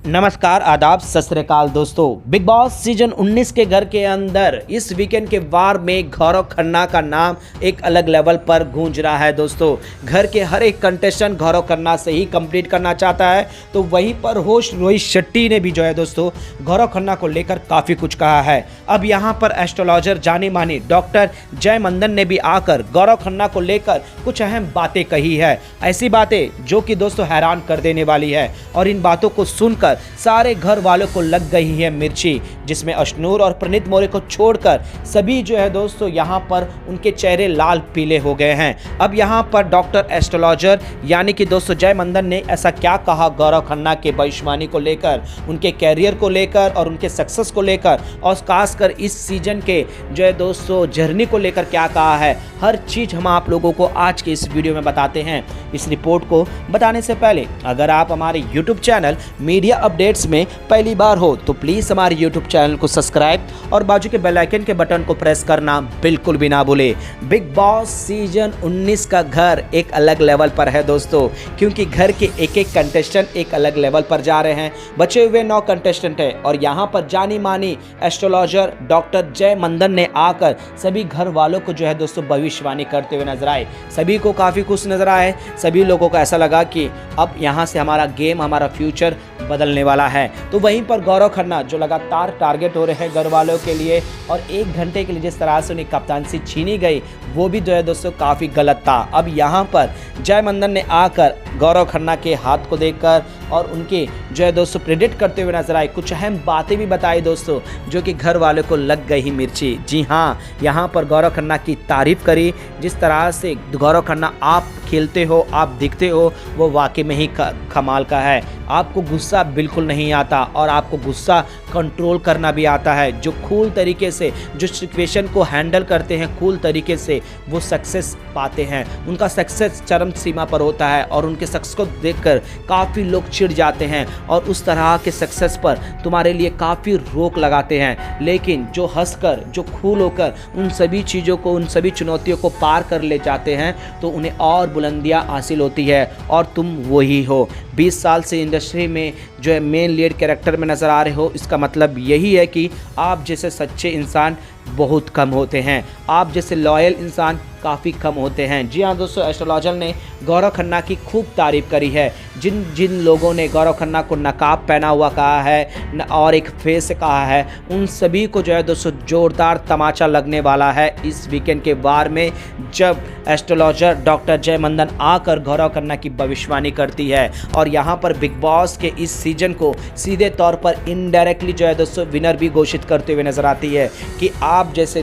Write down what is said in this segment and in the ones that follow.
नमस्कार, आदाब, सत श्री अकाल दोस्तों। बिग बॉस सीजन 19 के घर के अंदर इस वीकेंड के वार में गौरव खन्ना का नाम एक अलग लेवल पर गूंज रहा है दोस्तों। घर के हर एक कंटेस्टेंट गौरव खन्ना से ही कंप्लीट करना चाहता है, तो वहीं पर होस्ट रोहित शेट्टी ने भी जो है दोस्तों गौरव खन्ना को लेकर काफ़ी कुछ कहा है। अब यहाँ पर एस्ट्रोलॉजर जाने माने डॉक्टर जय मंदन ने भी आकर गौरव खन्ना को लेकर कुछ अहम बातें कही है। ऐसी बातें जो कि दोस्तों हैरान कर देने वाली है, और इन बातों को सुनकर सारे घर वालों को लग गई है मिर्ची, जिसमें अशनूर और प्रणीत मौर्य को छोड़कर सभी जो है दोस्तों यहाँ पर उनके चेहरे लाल पीले हो गए हैं। अब यहाँ पर डॉक्टर एस्ट्रोलॉजर यानी कि दोस्तों जय मंदन ने ऐसा क्या कहा गौरव खन्ना के भविष्यवाणी को लेकर, उनके कैरियर को लेकर और उनके सक्सेस को लेकर, और खासकर इस सीजन के जो है दोस्तों जर्नी को लेकर क्या कहा है, हर चीज़ हम आप लोगों को आज के इस वीडियो में बताते हैं। इस रिपोर्ट को बताने से पहले अगर आप हमारे यूट्यूब चैनल मीडिया अपडेट्स में पहली बार हो तो प्लीज़ हमारे यूट्यूब चैनल को सब्सक्राइब और बाजू के बेल आइकन के बटन को प्रेस करना बिल्कुल भी ना भूले। बिग बॉस सीजन 19 का घर एक अलग लेवल पर है दोस्तों, क्योंकि घर के एक एक कंटेस्टेंट एक अलग लेवल पर जा रहे हैं। बचे हुए 9 कंटेस्टेंट हैं और यहाँ पर जानी मानी एस्ट्रोलॉजर डॉक्टर जय मंदन ने आकर सभी घर वालों को जो है दोस्तों भविष्यवाणी करते हुए नजर आए। सभी को काफ़ी खुश नजर आए। सभी लोगों को ऐसा लगा कि अब यहाँ से हमारा गेम, हमारा फ्यूचर बदलने वाला है। तो वहीं पर गौरव खन्ना जो लगातार टारगेट हो रहे हैं घर वालों के लिए, और 1 घंटे के लिए जिस तरह से उन्हें कप्तानसी छीनी गई वो भी जो है दोस्तों काफ़ी गलत था। अब यहाँ पर जय मंदन ने आकर गौरव खन्ना के हाथ को देखकर और उनके जो है दोस्तों प्रेडिक्ट करते हुए नजर आए। कुछ अहम बातें भी बताई दोस्तों जो कि घर वालों को लग गई मिर्ची। जी हाँ, यहाँ पर गौरव खन्ना की तारीफ करी। जिस तरह से गौरव खन्ना आप खेलते हो, आप दिखते हो, वो वाकई में ही कमाल का है। आपको गुस्सा बिल्कुल नहीं आता और आपको गुस्सा कंट्रोल करना भी आता है। जो कूल तरीके से जो सिचुएशन को हैंडल करते हैं, कूल तरीके से वो सक्सेस पाते हैं। उनका सक्सेस चरम सीमा पर होता है और उनके सक्सेस को देखकर काफ़ी लोग चिढ़ जाते हैं और उस तरह के सक्सेस पर तुम्हारे लिए काफ़ी रोक लगाते हैं। लेकिन जो हंसकर, जो कूल होकर उन सभी चीज़ों को, उन सभी चुनौतियों को पार कर ले जाते हैं, तो उन्हें और बुलंदियाँ हासिल होती है। और तुम वही हो। 20 साल से इंडस्ट्री में जो है मेन लीड कैरेक्टर में नज़र आ रहे हो। इसका मतलब यही है कि आप जैसे सच्चे इंसान बहुत कम होते हैं, आप जैसे लॉयल इंसान काफ़ी कम होते हैं। जी हाँ दोस्तों, एस्ट्रोलॉजर ने गौरव खन्ना की खूब तारीफ करी है। जिन जिन लोगों ने गौरव खन्ना को नकाब पहना हुआ कहा है और एक फेस कहा है, उन सभी को जो है दोस्तों जोरदार तमाचा लगने वाला है इस वीकेंड के वार में, जब एस्ट्रोलॉजर डॉक्टर जय मंदन आकर गौरव खन्ना की भविष्यवाणी करती है। और यहाँ पर बिग बॉस के इस सीजन को सीधे तौर पर इनडायरेक्टली जो है दोस्तों विनर भी घोषित करते हुए नजर आती है कि आप जैसे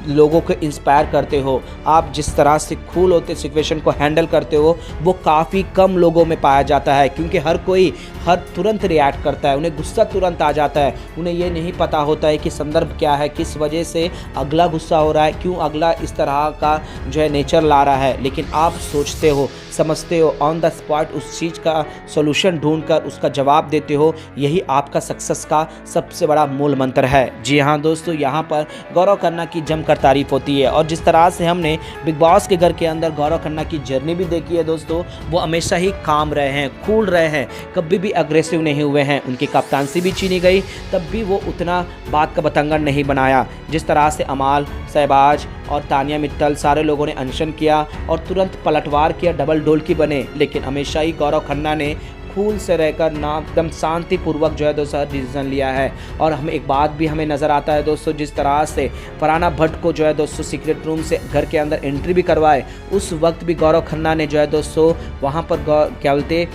लोगों को इंस्पायर करते हो, आप जिस तरह से कूल होते सिचुएशन को हैंडल करते हो, वो काफ़ी कम लोगों में पाया जाता है। क्योंकि हर कोई तुरंत रिएक्ट करता है, उन्हें गुस्सा तुरंत आ जाता है। उन्हें ये नहीं पता होता है कि संदर्भ क्या है, किस वजह से अगला गुस्सा हो रहा है, क्यों अगला इस तरह का जो है नेचर ला रहा है। लेकिन आप सोचते हो, समझते हो, ऑन द स्पॉट उस चीज़ का सॉल्यूशन ढूंढकर उसका जवाब देते हो। यही आपका सक्सेस का सबसे बड़ा मूल मंत्र है। जी हाँ दोस्तों, यहाँ पर गौरव खन्ना की जमकर तारीफ होती है। और जिस तरह से हमने बिग बॉस के घर के अंदर गौरव खन्ना की जर्नी भी देखी है दोस्तों, वो हमेशा ही काम रहे हैं, कूल रहे हैं, कभी भी अग्रेसिव नहीं हुए हैं। उनकी कप्तानसी भी छीनी गई तब भी वो उतना बात का बतंगड़ नहीं बनाया। जिस तरह से अमाल, शहबाज और तानिया मित्तल सारे लोगों ने अनशन किया और तुरंत पलटवार किया, डबल ढोलकी बने, लेकिन हमेशा ही गौरव खन्ना ने कूल से रहकर ना एकदम शांतिपूर्वक जो है दोस्तों डिसीजन लिया है। और हमें एक बात भी हमें नज़र आता है दोस्तों, जिस तरह से फरहाना भट्ट को जो है दोस्तों सीक्रेट रूम से घर के अंदर एंट्री भी करवाए, उस वक्त भी गौरव खन्ना ने जो है दोस्तों वहाँ पर क्या बोलते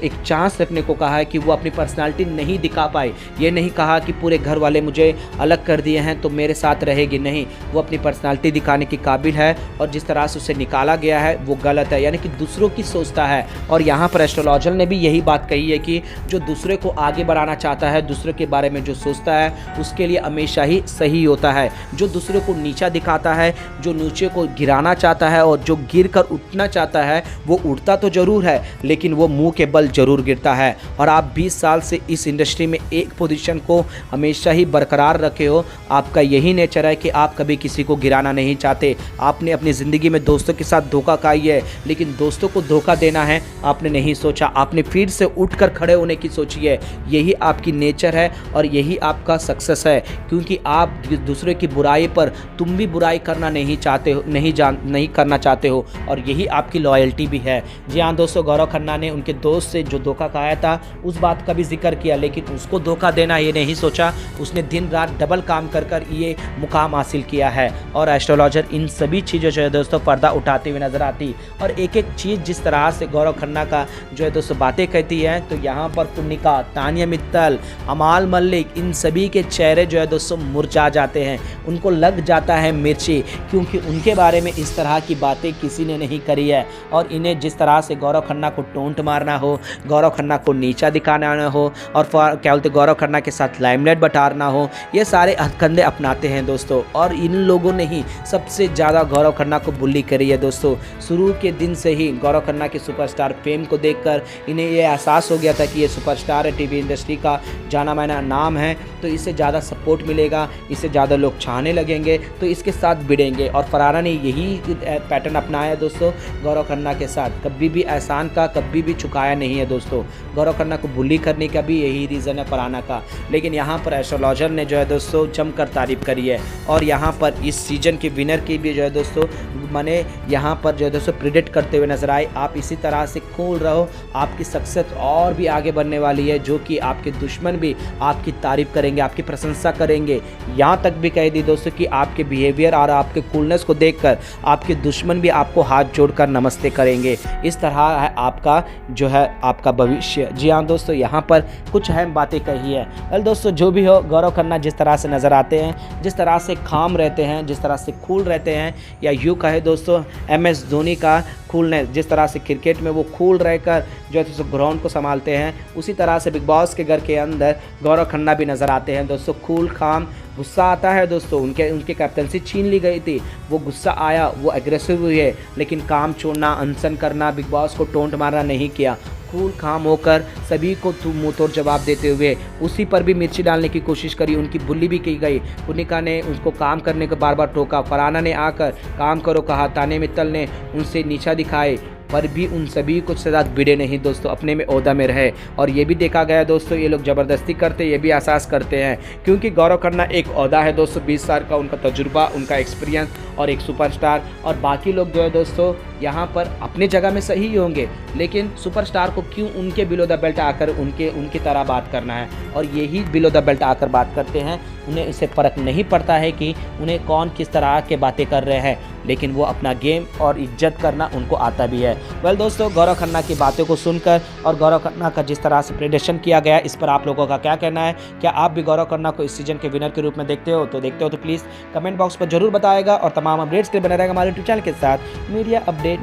एक चांस रखने को कहा है कि वो अपनी पर्सनालिटी नहीं दिखा पाए। ये नहीं कहा कि पूरे घर वाले मुझे अलग कर दिए हैं तो मेरे साथ रहेगी, नहीं, वो अपनी पर्सनालिटी दिखाने की काबिल है। और जिस तरह से उसे निकाला गया है वो गलत है, यानी कि दूसरों की सोचता है। और यहाँ पर एस्ट्रोलॉजर ने भी यही बात कही है कि जो दूसरे को आगे बढ़ाना चाहता है, दूसरे के बारे में जो सोचता है, उसके लिए हमेशा ही सही होता है। जो दूसरे को नीचा दिखाता है, जो नीचे को गिराना चाहता है और जो गिर कर उठना चाहता है, वो उठता तो ज़रूर है, लेकिन वो मुँह के बल जरूर गिरता है। और आप 20 साल से इस इंडस्ट्री में एक पोजीशन को हमेशा ही बरकरार रखे हो। आपका यही नेचर है कि आप कभी किसी को गिराना नहीं चाहते। आपने अपनी ज़िंदगी में दोस्तों के साथ धोखा खाई है, लेकिन दोस्तों को धोखा देना है आपने नहीं सोचा। आपने फिर से उठकर खड़े होने की सोची है। यही आपकी नेचर है और यही आपका सक्सेस है, क्योंकि आप दूसरे की बुराई पर तुम भी बुराई करना नहीं चाहते हो, नहीं करना चाहते हो, और यही आपकी लॉयल्टी भी है। जी हाँ दोस्तों, गौरव खन्ना ने उनके दोस्त से जो धोखा खाया था उस बात का भी जिक्र किया, लेकिन उसको धोखा देना ये नहीं सोचा। उसने दिन रात डबल काम कर कर ये मुकाम हासिल किया है। और एस्ट्रोलॉजर इन सभी चीज़ों जो है दोस्तों पर्दा उठाते हुए नजर आती, और एक एक चीज़ जिस तरह से गौरव खन्ना का जो है दोस्तों बातें कहती है, तो यहाँ पर कुन्निका, तानिया मित्तल, अमाल मलिक, इन सभी के चेहरे जो है दोस्तों मुरझा जाते हैं। उनको लग जाता है मिर्ची, क्योंकि उनके बारे में इस तरह की बातें किसी ने नहीं करी है। और इन्हें जिस तरह से गौरव खन्ना को टोंट मारना हो, गौरव खन्ना को नीचा दिखाना हो, और क्या बोलते गौरव खन्ना के साथ लाइमलाइट बटारना हो, ये सारे हथकंडे अपनाते हैं दोस्तों। और इन लोगों ने ही सबसे ज़्यादा गौरव खन्ना को बुली करी है दोस्तों। शुरू के दिन से ही गौरव खन्ना के सुपरस्टार फेम को देखकर इन्हें ये एहसास हो गया था कि ये सुपरस्टार है, टीवी इंडस्ट्री का जाना माना नाम है, तो इससे ज़्यादा सपोर्ट मिलेगा, इससे ज़्यादा लोग चाहने लगेंगे, तो इसके साथ भिड़ेंगे। और फरहाना ने यही पैटर्न अपनाया दोस्तों गौरव खन्ना के साथ। कभी भी एहसान का कभी भी चुकाया नहीं है दोस्तों। गौरव खन्ना को बुली करने का भी यही रीज़न है फरहाना का। लेकिन यहाँ पर एस्ट्रोलॉजर ने जो है दोस्तों जमकर तारीफ करी है, और यहाँ पर इस सीजन के विनर की भी जो है दोस्तों मैंने यहाँ पर जो है दोस्तों प्रिडिक्ट करते हुए नजर आए। आप इसी तरह से कूल रहो, आपकी सक्सेस और भी आगे बढ़ने वाली है, जो कि आपके दुश्मन भी आपकी तारीफ करेंगे, आपकी प्रशंसा करेंगे। यहाँ तक भी कह दी दोस्तों कि आपके बिहेवियर और आपके कूलनेस को देखकर आपके दुश्मन भी आपको हाथ जोड़कर नमस्ते करेंगे। इस तरह है आपका जो है आपका भविष्य। जी हाँ दोस्तों, यहाँ पर कुछ अहम बातें कही है। वेल दोस्तों, जो भी हो, गौरव खन्ना जिस तरह से नज़र आते हैं, जिस तरह से काम रहते हैं, जिस तरह से कूल रहते हैं, या यूँ कहे दोस्तों MS धोनी का कूलनेस, जिस तरह से क्रिकेट में वो कूल रहकर जो है दोस्तों ग्राउंड को संभालते हैं, उसी तरह से बिग बॉस के घर के अंदर गौरव खन्ना भी नज़र आते हैं दोस्तों। कूल, काम, गुस्सा आता है दोस्तों। उनके कैप्टनसी छीन ली गई थी, वो गुस्सा आया, वो एग्रेसिव हुई है, लेकिन काम छोड़ना, अनशन करना, बिग बॉस को टोंट मारना नहीं किया। कूल काम होकर सभी को मुँह तोड़ जवाब देते हुए उसी पर भी मिर्ची डालने की कोशिश करी, उनकी बुली भी की गई। कुनिका ने उसको काम करने को बार बार टोका, फरहाना ने आकर काम करो कहा, तानिया मित्तल ने उनसे नीचा दिखाए, पर भी उन सभी को साथ भिड़े नहीं दोस्तों, अपने में ओहदा में रहे। और ये भी देखा गया दोस्तों, ये लोग ज़बरदस्ती करते, ये भी एहसास करते हैं, क्योंकि गौरव खन्ना एक ओहदा है दोस्तों, 20 साल का उनका तजुर्बा, उनका एक्सपीरियंस, और एक सुपरस्टार। और बाकी लोग जो है दोस्तों यहाँ पर अपनी जगह में सही होंगे, लेकिन सुपरस्टार को क्यों उनके बिलो द बेल्ट आकर उनकी तरह बात करना है। और यही बिलो द बेल्ट आकर बात करते हैं, उन्हें इससे फ़र्क नहीं पड़ता है कि उन्हें कौन किस तरह के बातें कर रहे हैं, लेकिन वो अपना गेम और इज्जत करना उनको आता भी है। वेल दोस्तों, गौरव खन्ना की बातों को सुनकर और गौरव खन्ना का जिस तरह से प्रेडिक्शन किया गया, इस पर आप लोगों का क्या कहना है? क्या आप भी गौरव खन्ना को इस सीजन के विनर के रूप में देखते हो? तो प्लीज़ कमेंट बॉक्स पर जरूर बताएगा, और तमाम अपडेट्स के लिए बने रहेगा हमारे यूट्यूब चैनल के साथ मीडिया अपडेट।